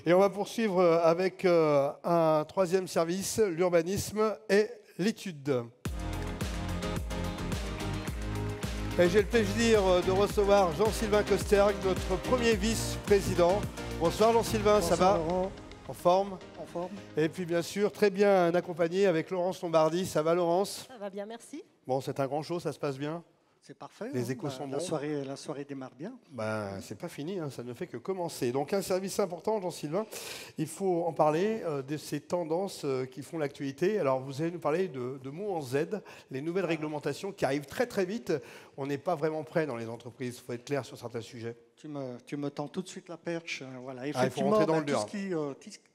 Et on va poursuivre avec un troisième service, l'urbanisme et l'étude. Et j'ai le plaisir de recevoir Jean-Sylvain Kosterg, notre premier vice-président. Bonsoir Jean-Sylvain, ça va? Laurent. En forme? En forme. Et puis bien sûr, très bien accompagné avec Laurence Lombardi. Ça va Laurence? Ça va bien, merci. Bon, c'est un grand show, ça se passe bien? C'est parfait. Les échos sont bons. La soirée démarre bien. Ben, c'est pas fini, hein, ça ne fait que commencer. Donc un service important, Jean-Sylvain, il faut en parler de ces tendances qui font l'actualité. Alors vous allez nous parler de mots en Z, les nouvelles réglementations qui arrivent très très vite. On n'est pas vraiment prêt dans les entreprises, il faut être clair sur certains sujets. Tu me tends tout de suite la perche. Voilà. Il faut Effectivement, rentrer dans le dur.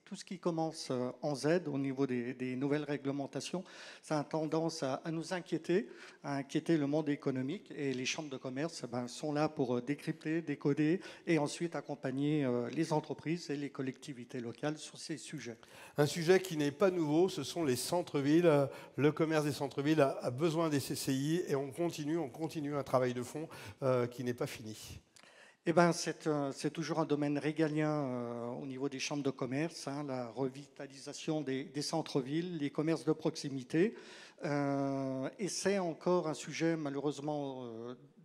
tout ce qui commence en Z au niveau des nouvelles réglementations, ça a tendance à nous inquiéter, à inquiéter le monde économique. Et les chambres de commerce sont là pour décrypter, décoder et ensuite accompagner les entreprises et les collectivités locales sur ces sujets. Un sujet qui n'est pas nouveau, ce sont les centres-villes. Le commerce des centres-villes a besoin des CCI et on continue un travail de fond qui n'est pas fini. Eh ben, c'est toujours un domaine régalien au niveau des chambres de commerce, hein, la revitalisation des centres-villes, les commerces de proximité. Et c'est encore un sujet malheureusement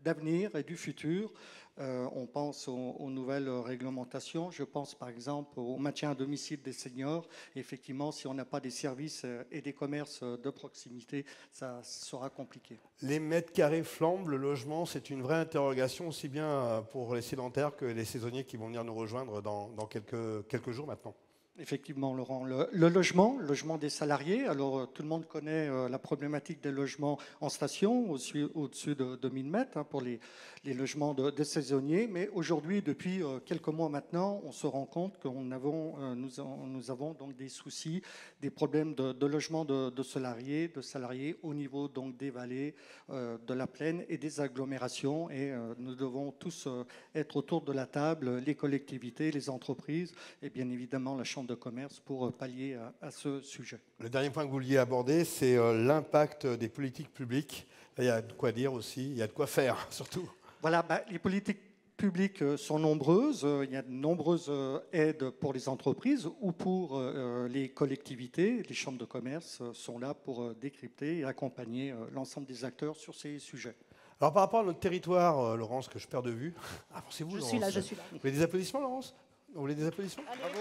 d'avenir et du futur. On pense aux nouvelles réglementations. Je pense par exemple au maintien à domicile des seniors. Effectivement, si on n'a pas des services et des commerces de proximité, ça sera compliqué. Les mètres carrés flambent, le logement, c'est une vraie interrogation, aussi bien pour les sédentaires que les saisonniers qui vont venir nous rejoindre dans quelques jours maintenant. Effectivement, Laurent. Le logement des salariés. Alors, tout le monde connaît la problématique des logements en station, au-dessus de 1000 mètres, hein, pour les logements de saisonniers. Mais aujourd'hui, depuis quelques mois maintenant, on se rend compte que nous avons donc des soucis, des problèmes de logement de salariés au niveau donc des vallées, de la plaine et des agglomérations. Et nous devons tous être autour de la table, les collectivités, les entreprises et bien évidemment la Chambre de commerce pour pallier à ce sujet. Le dernier point que vous vouliez aborder, c'est l'impact des politiques publiques. Là, il y a de quoi dire aussi, il y a de quoi faire surtout. Voilà, les politiques publiques sont nombreuses. Il y a de nombreuses aides pour les entreprises ou pour les collectivités. Les chambres de commerce sont là pour décrypter et accompagner l'ensemble des acteurs sur ces sujets. Alors par rapport à notre territoire, Laurence, que je perds de vue, avancez-vous Laurence. Je suis là. Vous voulez des applaudissements, Laurence? Vous voulez des applaudissements? Allez. Bravo.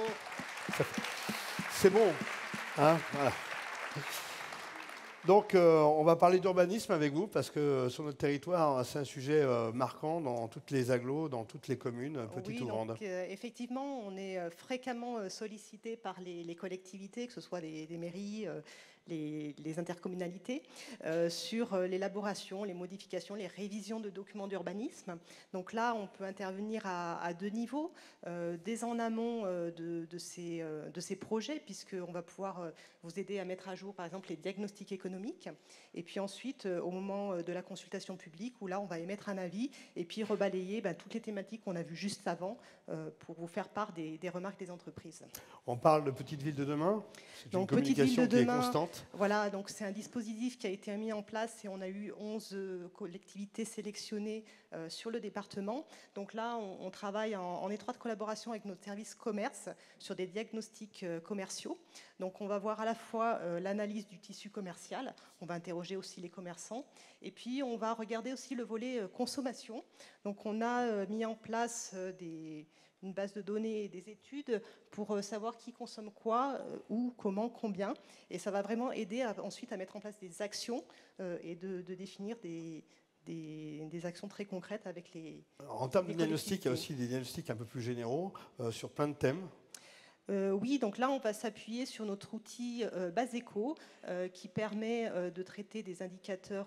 C'est bon. Hein, voilà. Donc, on va parler d'urbanisme avec vous, parce que sur notre territoire, c'est un sujet marquant dans toutes les agglos, dans toutes les communes, petites ou grandes. Donc, effectivement, on est fréquemment sollicité par les collectivités, que ce soit les mairies, les intercommunalités, sur l'élaboration, les modifications, les révisions de documents d'urbanisme. Donc là, on peut intervenir à deux niveaux, dès en amont de ces projets, puisqu'on va pouvoir vous aider à mettre à jour, par exemple, les diagnostics économiques, et puis ensuite, au moment de la consultation publique, où là, on va émettre un avis, et puis rebalayer toutes les thématiques qu'on a vues juste avant, pour vous faire part des remarques des entreprises. On parle de Petite Ville de demain. C'est une Donc, communication qui est constante. Voilà, donc c'est un dispositif qui a été mis en place et on a eu 11 collectivités sélectionnées sur le département. Donc là, on travaille en étroite collaboration avec notre service commerce sur des diagnostics commerciaux. Donc on va voir à la fois l'analyse du tissu commercial, on va interroger aussi les commerçants, et puis on va regarder aussi le volet consommation. Donc on a mis en place une base de données et des études pour savoir qui consomme quoi, où, comment, combien. Et ça va vraiment aider ensuite à mettre en place des actions et de définir des actions très concrètes avec les... En termes de diagnostic, il y a aussi des diagnostics un peu plus généraux sur plein de thèmes. Oui, donc là, on va s'appuyer sur notre outil Baseco qui permet de traiter des indicateurs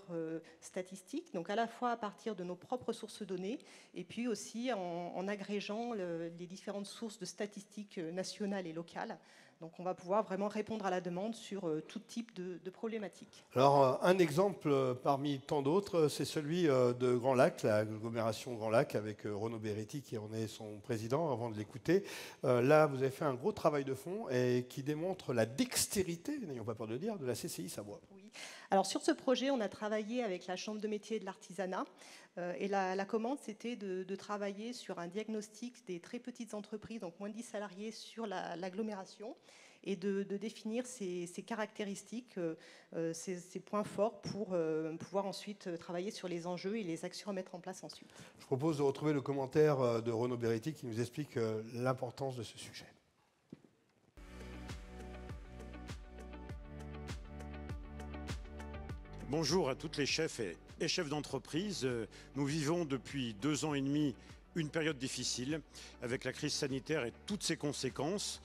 statistiques, donc à la fois à partir de nos propres sources de données et puis aussi en agrégeant les différentes sources de statistiques nationales et locales. Donc on va pouvoir vraiment répondre à la demande sur tout type de problématiques. Alors un exemple parmi tant d'autres, c'est celui de Grand Lac, l'agglomération Grand Lac, avec Renaud Beretti qui en est son président, avant de l'écouter. Là, vous avez fait un gros travail de fond et qui démontre la dextérité, n'ayons pas peur de le dire, de la CCI Savoie. Oui. Alors sur ce projet, on a travaillé avec la Chambre de métiers et de l'artisanat Et la commande, c'était de travailler sur un diagnostic des très petites entreprises, donc moins de 10 salariés, sur l'agglomération, et de définir ses caractéristiques, ses points forts pour pouvoir ensuite travailler sur les enjeux et les actions à mettre en place ensuite. Je propose de retrouver le commentaire de Renaud Beretti qui nous explique l'importance de ce sujet. Bonjour à toutes les chefs et chefs d'entreprise. Nous vivons depuis 2 ans et demi une période difficile avec la crise sanitaire et toutes ses conséquences.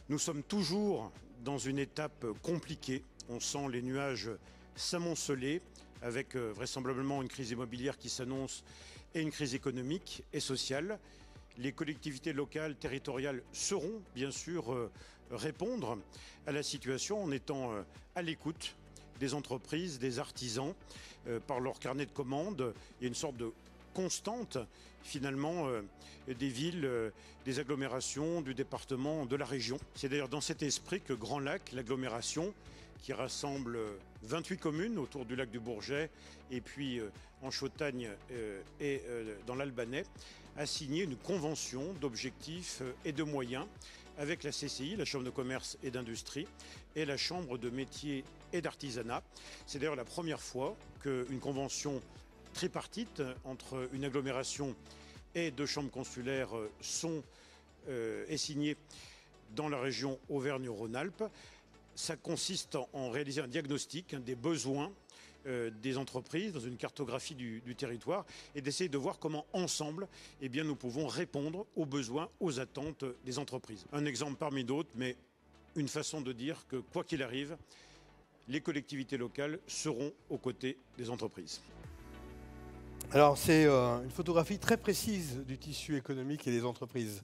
Nous sommes toujours dans une étape compliquée. On sent les nuages s'amonceler avec vraisemblablement une crise immobilière qui s'annonce et une crise économique et sociale. Les collectivités locales, territoriales sauront bien sûr répondre à la situation en étant à l'écoute des entreprises, des artisans, par leur carnet de commandes. Il y a une sorte de constante, finalement, des villes, des agglomérations, du département, de la région. C'est d'ailleurs dans cet esprit que Grand Lac, l'agglomération, qui rassemble 28 communes autour du lac du Bourget, et puis en Chautagne et dans l'Albanais, a signé une convention d'objectifs et de moyens avec la CCI, la Chambre de commerce et d'industrie, et la Chambre de métiers et d'artisanat. C'est d'ailleurs la première fois qu'une convention tripartite entre une agglomération et 2 chambres consulaires est signée dans la région Auvergne-Rhône-Alpes. Ça consiste en réaliser un diagnostic des besoins des entreprises dans une cartographie du territoire et d'essayer de voir comment ensemble nous pouvons répondre aux besoins, aux attentes des entreprises. Un exemple parmi d'autres, mais une façon de dire que quoi qu'il arrive, les collectivités locales seront aux côtés des entreprises. Alors c'est une photographie très précise du tissu économique et des entreprises.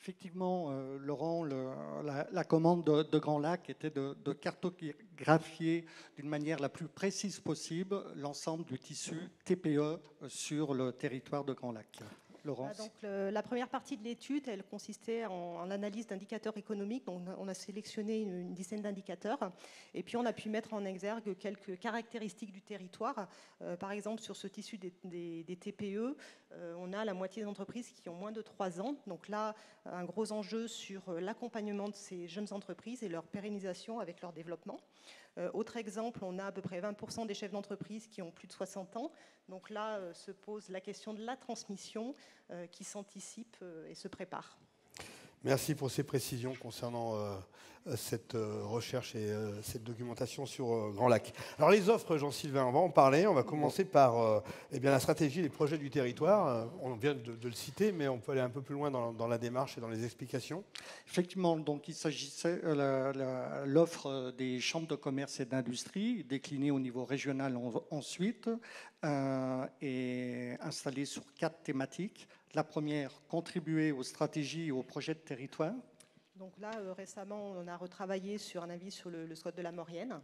Effectivement, Laurent, la commande de Grand Lac était de cartographier d'une manière la plus précise possible l'ensemble du tissu TPE sur le territoire de Grand Lac. Laurence. Donc, la première partie de l'étude, elle consistait en l'analyse d'indicateurs économiques. Donc, on a sélectionné une dizaine d'indicateurs et puis on a pu mettre en exergue quelques caractéristiques du territoire. Par exemple, sur ce tissu des TPE, on a la moitié des entreprises qui ont moins de 3 ans. Donc là, un gros enjeu sur l'accompagnement de ces jeunes entreprises et leur pérennisation avec leur développement. Autre exemple, on a à peu près 20% des chefs d'entreprise qui ont plus de 60 ans. Donc là, se pose la question de la transmission qui s'anticipe et se prépare. Merci pour ces précisions concernant cette recherche et cette documentation sur Grand Lac. Alors les offres, Jean-Sylvain, on va en parler. On va commencer par la stratégie et les projets du territoire. On vient de le citer, mais on peut aller un peu plus loin dans la démarche et dans les explications. Effectivement, donc il s'agissait de l'offre des chambres de commerce et d'industrie, déclinée au niveau régional ensuite, et installée sur 4 thématiques. La première, contribuer aux stratégies et aux projets de territoire. Donc là, récemment, on a retravaillé sur un avis sur le SWOT de la Maurienne.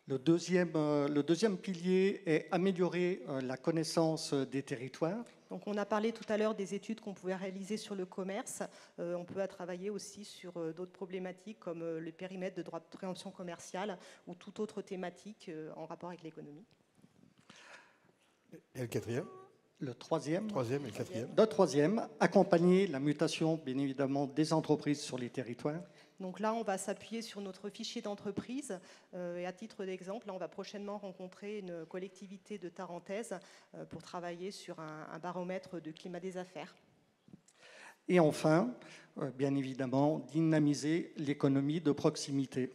Le deuxième pilier est améliorer la connaissance des territoires. Donc on a parlé tout à l'heure des études qu'on pouvait réaliser sur le commerce. On peut travailler aussi sur d'autres problématiques comme le périmètre de droit de préemption commerciale ou toute autre thématique en rapport avec l'économie. Et le quatrième ? Le troisième et le quatrième. Le troisième, accompagner la mutation, bien évidemment, des entreprises sur les territoires. Donc là, on va s'appuyer sur notre fichier d'entreprise. Et à titre d'exemple, on va prochainement rencontrer une collectivité de Tarentaise pour travailler sur un baromètre de climat des affaires. Et enfin, bien évidemment, dynamiser l'économie de proximité.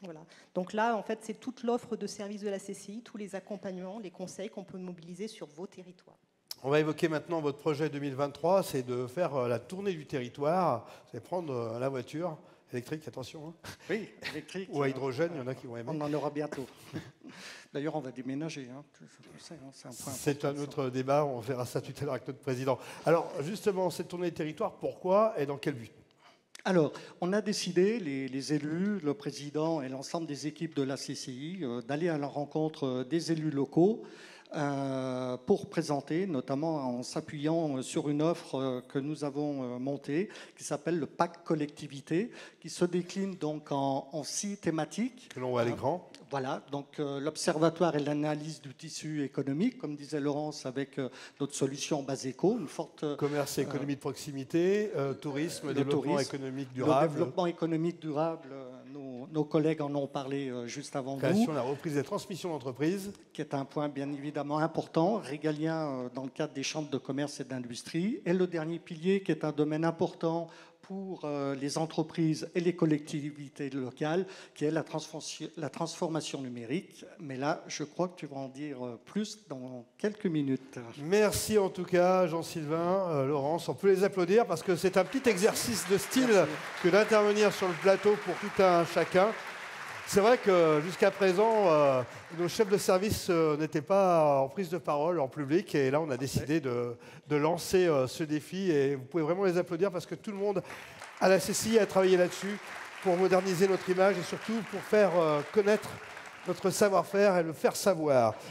Voilà. Donc là, en fait, c'est toute l'offre de services de la CCI, tous les accompagnements, les conseils qu'on peut mobiliser sur vos territoires. On va évoquer maintenant votre projet 2023, c'est de faire la tournée du territoire, c'est prendre la voiture électrique, attention. Hein. Oui, électrique. Ou à hydrogène, il y en a qui vont aimer. On en aura bientôt. D'ailleurs, on va déménager. Hein. C'est un autre débat, on verra ça tout à l'heure avec notre président. Alors, justement, cette tournée du territoire, pourquoi et dans quel but ? Alors, on a décidé, les élus, le président et l'ensemble des équipes de la CCI, d'aller à la rencontre des élus locaux pour présenter, notamment en s'appuyant sur une offre que nous avons montée, qui s'appelle le Pack Collectivité, qui se décline donc en 6 thématiques. Que l'on voit à l'écran. Voilà, donc l'observatoire et l'analyse du tissu économique, comme disait Laurence, avec notre solution Baseco, une forte... Commerce et économie de proximité, tourisme, développement économique Le durable. développement économique durable, nos collègues en ont parlé juste avant Création, nous. la reprise des transmissions d'entreprise. Qui est un point bien évidemment important, régalien dans le cadre des chambres de commerce et d'industrie. Et le dernier pilier, qui est un domaine important pour les entreprises et les collectivités locales, qui est la transformation numérique. Mais là, je crois que tu vas en dire plus dans quelques minutes. Merci en tout cas, Jean-Sylvain, Laurence. On peut les applaudir parce que c'est un petit exercice de style que d'intervenir sur le plateau pour tout un chacun. C'est vrai que jusqu'à présent, nos chefs de service n'étaient pas en prise de parole en public. Et là, on a décidé de lancer ce défi. Et vous pouvez vraiment les applaudir parce que tout le monde à la CCI a travaillé là-dessus pour moderniser notre image et surtout pour faire connaître notre savoir-faire et le faire savoir.